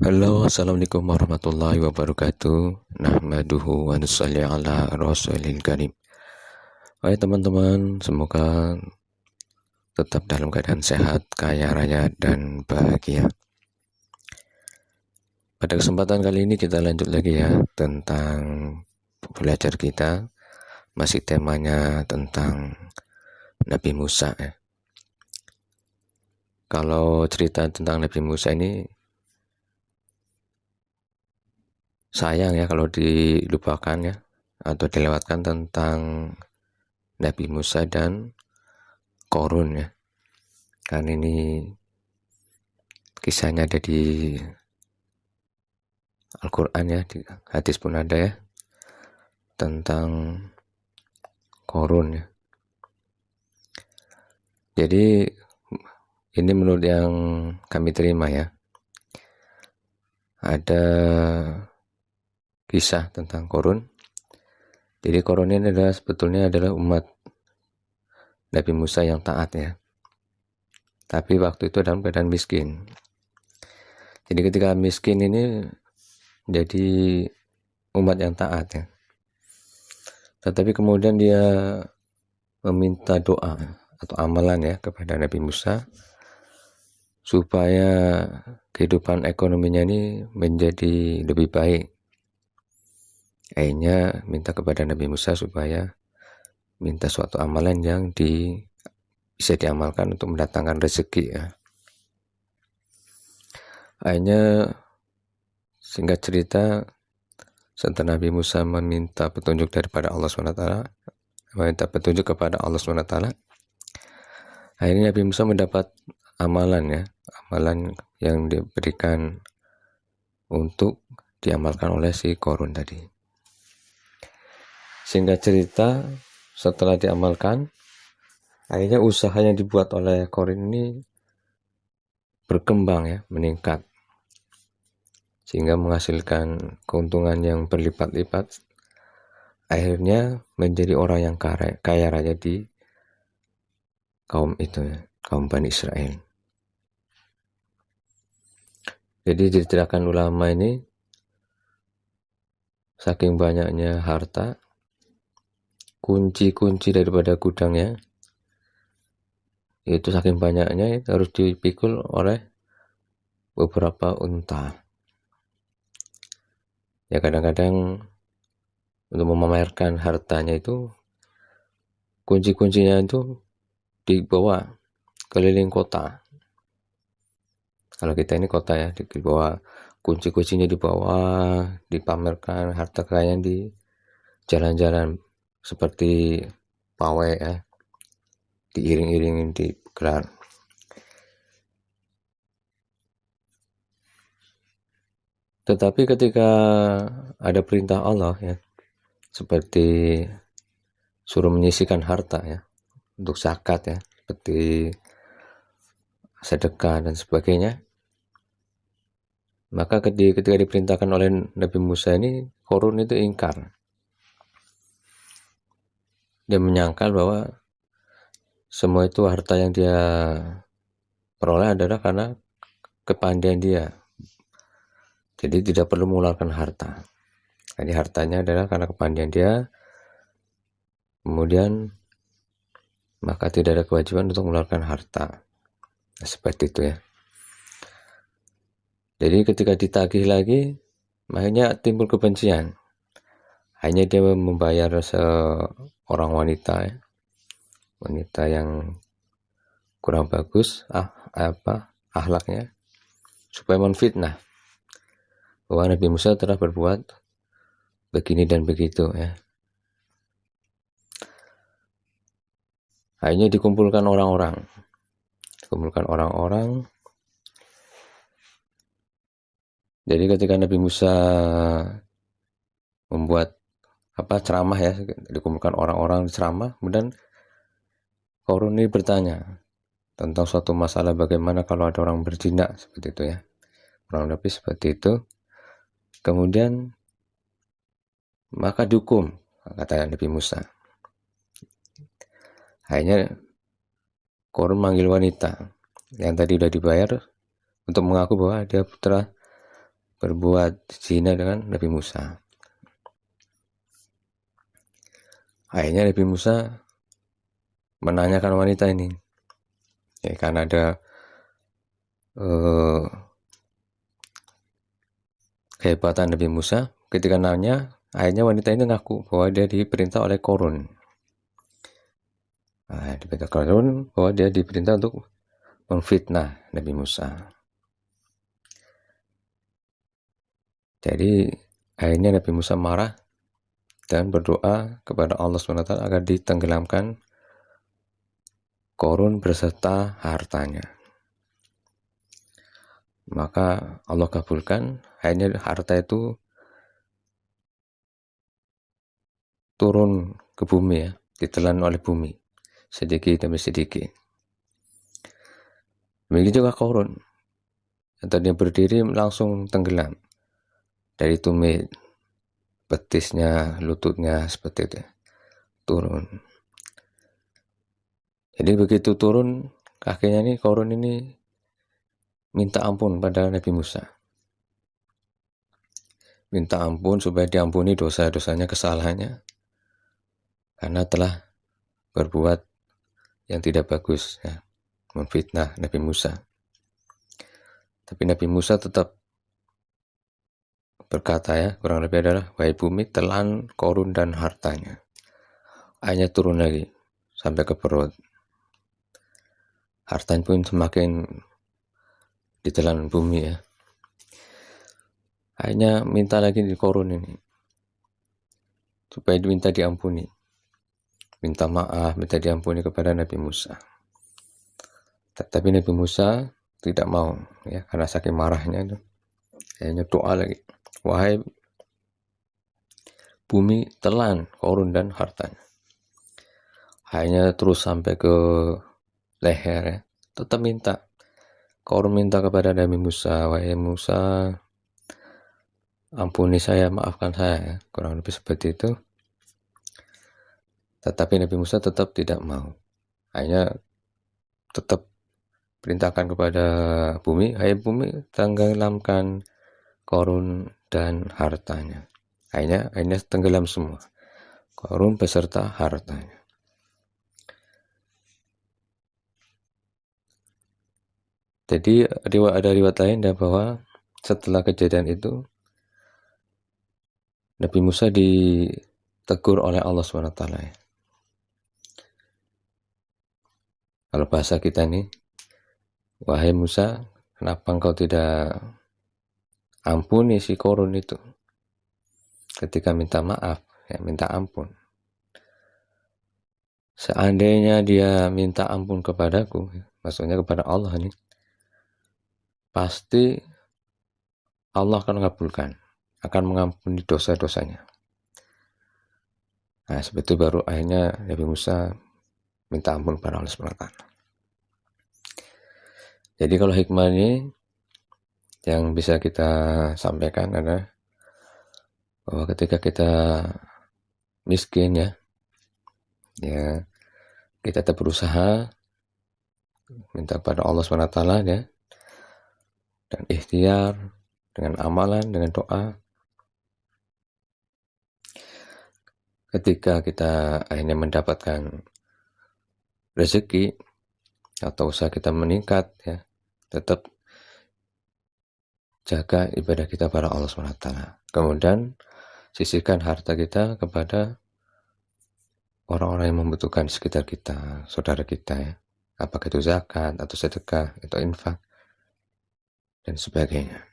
Halo, assalamualaikum warahmatullahi wabarakatuh. Nahmaduhu wa nusalli ala rasulil karim. Hai teman-teman, semoga tetap dalam keadaan sehat, kaya raya, dan bahagia. Pada kesempatan kali ini kita lanjut lagi ya tentang belajar kita. Masih temanya tentang Nabi Musa ya. Kalau cerita tentang Nabi Musa ini sayang ya kalau dilupakan ya atau dilewatkan tentang Nabi Musa dan Korun ya. Kan ini kisahnya ada di Al-Quran ya, di hadis pun ada ya tentang Korun ya. Jadi ini menurut yang kami terima ya, ada kisah tentang Korun. Jadi Korun ini sebetulnya adalah umat Nabi Musa yang taat ya, tapi waktu itu dalam keadaan miskin. Jadi ketika miskin ini jadi umat yang taat ya, tetapi kemudian dia meminta doa atau amalan ya kepada Nabi Musa supaya kehidupan ekonominya ini menjadi lebih baik. Akhirnya minta kepada Nabi Musa supaya minta suatu amalan yang bisa diamalkan untuk mendatangkan rezeki ya. Akhirnya singkat cerita, setelah Nabi Musa meminta petunjuk daripada Allah SWT, meminta petunjuk kepada Allah SWT, akhirnya Nabi Musa mendapat amalan ya, amalan yang diberikan untuk diamalkan oleh si Korun tadi. Singkat cerita, setelah diamalkan, akhirnya usaha yang dibuat oleh Korun ini berkembang ya, meningkat, sehingga menghasilkan keuntungan yang berlipat-lipat. Akhirnya menjadi orang yang kaya raya di kaum itu ya, kaum Bani Israel. Jadi diceritakan ulama ini, saking banyaknya harta, kunci-kunci daripada gudangnya itu saking banyaknya itu harus dipikul oleh beberapa unta. Ya kadang-kadang untuk memamerkan hartanya itu kunci-kuncinya itu dibawa keliling kota. Kalau kita ini kota ya, dibawa kunci-kuncinya dibawa, dipamerkan harta kekayaan di jalan-jalan seperti pawai ya, diiring-iringin digelar. Tetapi ketika ada perintah Allah ya, seperti suruh menyisihkan harta ya untuk zakat ya, seperti sedekah dan sebagainya, maka ketika diperintahkan oleh Nabi Musa ini, Korun itu ingkar. Dia menyangkal bahwa semua itu harta yang dia peroleh adalah karena kepandaian dia, jadi tidak perlu mengeluarkan harta. Jadi hartanya adalah karena kepandaian dia, kemudian maka tidak ada kewajiban untuk mengeluarkan harta. Nah, seperti itu ya. Jadi ketika ditagih lagi, akhirnya timbul kebencian. Hanya dia membayar seorang wanita ya, wanita yang kurang bagus akhlaknya, supaya menfitnah bahwa Nabi Musa telah berbuat begini dan begitu ya. Akhirnya dikumpulkan orang-orang. Jadi ketika Nabi Musa membuat ceramah ya, dikumpulkan orang-orang ceramah, kemudian Korun ini bertanya tentang suatu masalah, bagaimana kalau ada orang berzina, seperti itu ya, kurang lebih seperti itu. Kemudian maka dihukum, kata Nabi Musa. Akhirnya Korun manggil wanita yang tadi sudah dibayar untuk mengaku bahwa dia putra berbuat zina dengan Nabi Musa. Akhirnya Nabi Musa menanyakan wanita ini, ya, karena ada kehebatan Nabi Musa. Ketika nanya, akhirnya wanita ini ngaku bahwa dia diperintah oleh Korun. Diperintah Korun bahwa dia diperintah untuk memfitnah Nabi Musa. Jadi akhirnya Nabi Musa marah dan berdoa kepada Allah SWT agar ditenggelamkan Korun beserta hartanya. Maka Allah kabulkan, akhirnya harta itu turun ke bumi, ya, ditelan oleh bumi sedikit demi sedikit. Begitu juga Korun, atau dia berdiri langsung tenggelam dari tumit, betisnya, lututnya seperti itu turun. Jadi begitu turun kakinya ini, Korun ini minta ampun pada Nabi Musa, minta ampun supaya diampuni dosa-dosanya, kesalahannya, karena telah berbuat yang tidak bagus, ya, memfitnah Nabi Musa. Tapi Nabi Musa tetap berkata, ya, kurang lebih adalah, wahai bumi, telan Korun dan hartanya. Akhirnya turun lagi sampai ke perut. Hartanya pun semakin ditelan bumi, ya. Akhirnya minta lagi di Korun ini supaya diminta diampuni, minta maaf, minta diampuni kepada Nabi Musa. Tapi Nabi Musa tidak mau, ya, karena saking marahnya itu. Akhirnya doa lagi, wahai bumi, telan Korun dan hartanya. Akhirnya terus sampai ke leher, ya. Tetap minta. Korun minta kepada Nabi Musa, wahai Musa, ampuni saya, maafkan saya, ya. Kurang lebih seperti itu. Tetapi Nabi Musa tetap tidak mau. Akhirnya tetap perintahkan kepada bumi, hai bumi, tenggelamkan Korun dan hartanya. Akhirnya tenggelam semua, Korun beserta hartanya. Jadi ada riwayat lain bahwa setelah kejadian itu Nabi Musa ditegur oleh Allah SWT. Kalau bahasa kita nih, wahai Musa, kenapa engkau tidak ampuni si Korun itu ketika minta maaf, ya, minta ampun. Seandainya dia minta ampun kepadaku, maksudnya kepada Allah nih, pasti Allah akan mengabulkan, akan mengampuni dosa-dosanya. Nah, seperti itu baru akhirnya Nabi Musa minta ampun kepada Allah SWT. Jadi kalau hikmah ini yang bisa kita sampaikan adalah bahwa ketika kita miskin, ya kita tetap berusaha minta kepada Allah SWT, ya, dan ikhtiar dengan amalan, dengan doa. Ketika kita akhirnya mendapatkan rezeki atau usaha kita meningkat, ya, tetap jaga ibadah kita pada Allah SWT. Kemudian sisihkan harta kita kepada orang-orang yang membutuhkan di sekitar kita, saudara kita, ya. Apakah itu zakat atau sedekah atau infak dan sebagainya.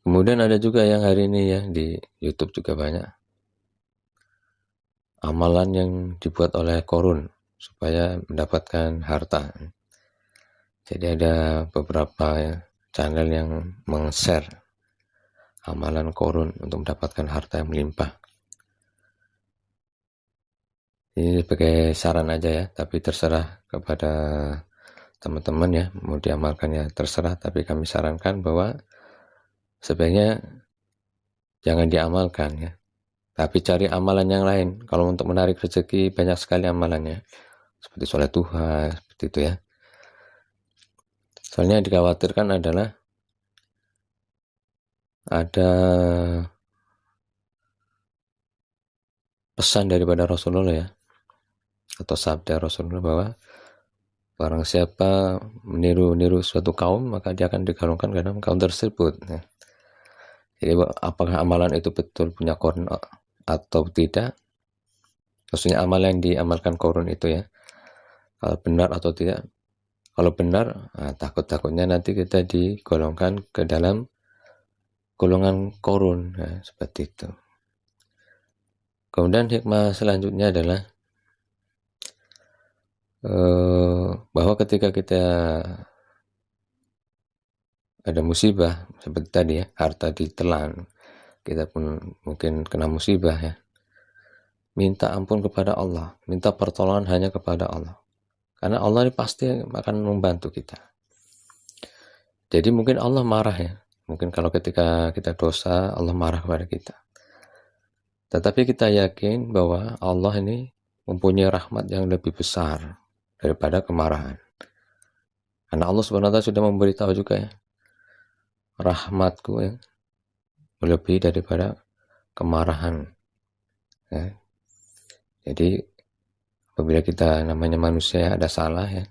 Kemudian ada juga yang hari ini, ya, di YouTube juga banyak amalan yang dibuat oleh Korun supaya mendapatkan harta. Jadi ada beberapa, ya, channel yang meng-share amalan Korun untuk mendapatkan harta yang melimpah. Ini sebagai saran aja, ya, tapi terserah kepada teman-teman, ya, mau diamalkan ya terserah, tapi kami sarankan bahwa sebaiknya jangan diamalkan, ya, tapi cari amalan yang lain. Kalau untuk menarik rezeki banyak sekali amalannya, seperti sholat duha, seperti itu, ya. Soalnya yang dikhawatirkan adalah ada pesan daripada Rasulullah ya, atau sabda Rasulullah bahwa barang siapa meniru-niru suatu kaum maka dia akan digolongkan ke dalam kaum tersebut. Nah, jadi apakah amalan itu betul punya korun atau tidak? Maksudnya amalan yang diamalkan korun itu ya, kalau benar atau tidak. Kalau benar, nah, takut-takutnya nanti kita digolongkan ke dalam golongan korun, nah, seperti itu. Kemudian hikmah selanjutnya adalah bahwa ketika kita ada musibah seperti tadi ya, harta ditelan, kita pun mungkin kena musibah ya, minta ampun kepada Allah, minta pertolongan hanya kepada Allah, karena Allah ini pasti akan membantu kita. Jadi mungkin Allah marah ya, mungkin kalau ketika kita dosa Allah marah kepada kita, tetapi kita yakin bahwa Allah ini mempunyai rahmat yang lebih besar daripada kemarahan, karena Allah SWT sudah memberitahu juga ya, rahmatku ya melebihi daripada kemarahan ya. Jadi apabila kita namanya manusia ada salah ya,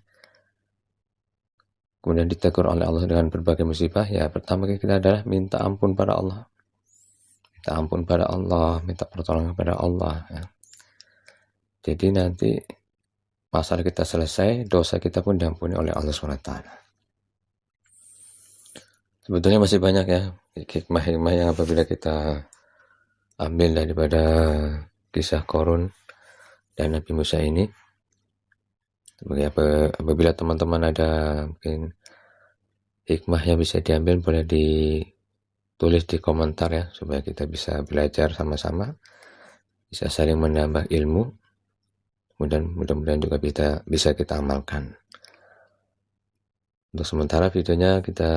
kemudian ditegur oleh Allah dengan berbagai musibah, ya pertama kita adalah minta ampun pada Allah, minta ampun pada Allah, minta pertolongan kepada Allah ya. Jadi nanti masalah kita selesai, dosa kita pun diampuni oleh Allah SWT. Sebetulnya masih banyak ya hikmah-hikmah yang apabila kita ambil daripada kisah Korun dan Nabi Musa ini. Apabila teman-teman ada mungkin hikmah yang bisa diambil, boleh ditulis di komentar ya, supaya kita bisa belajar sama-sama, bisa saling menambah ilmu, mudah-mudahan juga bisa kita amalkan. Untuk sementara videonya kita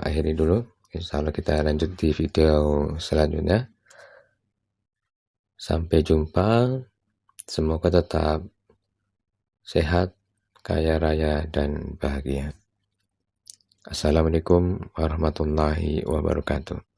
akhiri dulu, insya Allah kita lanjut di video selanjutnya. Sampai jumpa, semoga tetap sehat, kaya raya, dan bahagia. Assalamualaikum warahmatullahi wabarakatuh.